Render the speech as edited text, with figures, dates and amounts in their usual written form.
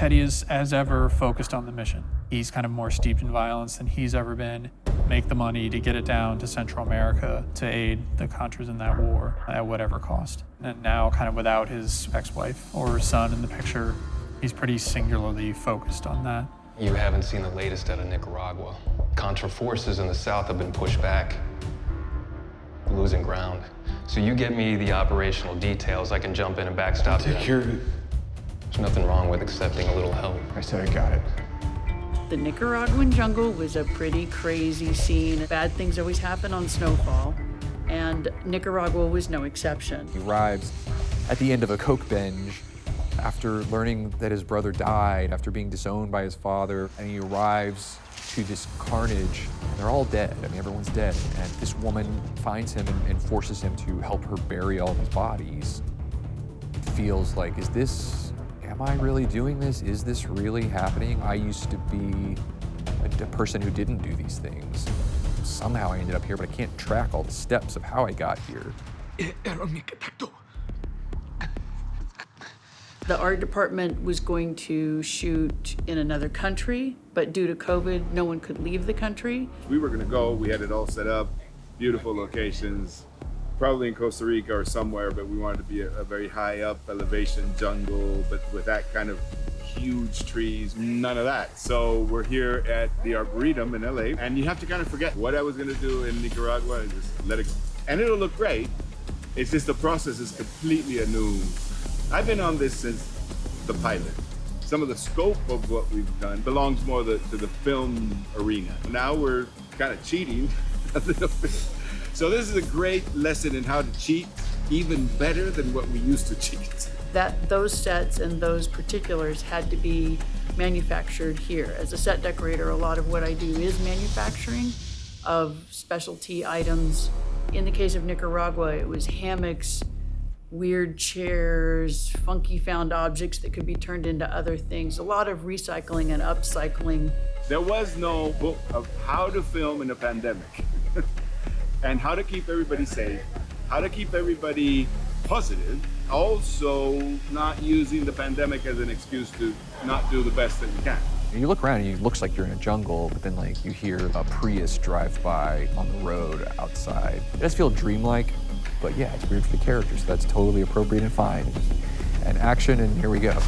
Teddy is, as ever, focused on the mission. He's kind of more steeped in violence than he's ever been. Make the money to get it down to Central America to aid the Contras in that war at whatever cost. And now, kind of without his ex-wife or son in the picture, he's pretty singularly focused on that. You haven't seen the latest out of Nicaragua. Contra forces in the south have been pushed back, losing ground. So you get me the operational details, I can jump in and backstop you. Take care of it. There's nothing wrong with accepting a little help. I said I got it. The Nicaraguan jungle was a pretty crazy scene. Bad things always happen on snowfall, and Nicaragua was no exception. He arrives at the end of a coke binge after learning that his brother died, after being disowned by his father, and he arrives to this carnage, and they're all dead. I mean, everyone's dead. And this woman finds him and forces him to help her bury all of his bodies. Feels like, am I really doing this? Is this really happening? I used to be a person who didn't do these things. Somehow I ended up here, but I can't track all the steps of how I got here. The art department was going to shoot in another country, but due to COVID, no one could leave the country. We were gonna go, we had it all set up, beautiful locations, probably in Costa Rica or somewhere, but we wanted to be a very high up elevation jungle, but with that kind of huge trees, none of that. So we're here at the Arboretum in LA, and you have to kind of forget what I was gonna do in Nicaragua and just let it go. And it'll look great, it's just the process is completely anew. I've been on this since the pilot. Some of the scope of what we've done belongs more to the film arena. Now we're kind of cheating a little bit. So this is a great lesson in how to cheat even better than what we used to cheat. Those sets and those particulars had to be manufactured here. As a set decorator, a lot of what I do is manufacturing of specialty items. In the case of Nicaragua, it was hammocks, weird chairs, funky found objects that could be turned into other things. A lot of recycling and upcycling. There was no book of how to film in a pandemic and how to keep everybody safe, how to keep everybody positive, also not using the pandemic as an excuse to not do the best that you can. You look around and it looks like you're in a jungle, but then like you hear a Prius drive by on the road outside. It does feel dreamlike, but yeah, it's weird for the characters, so that's totally appropriate and fine. And action, and here we go.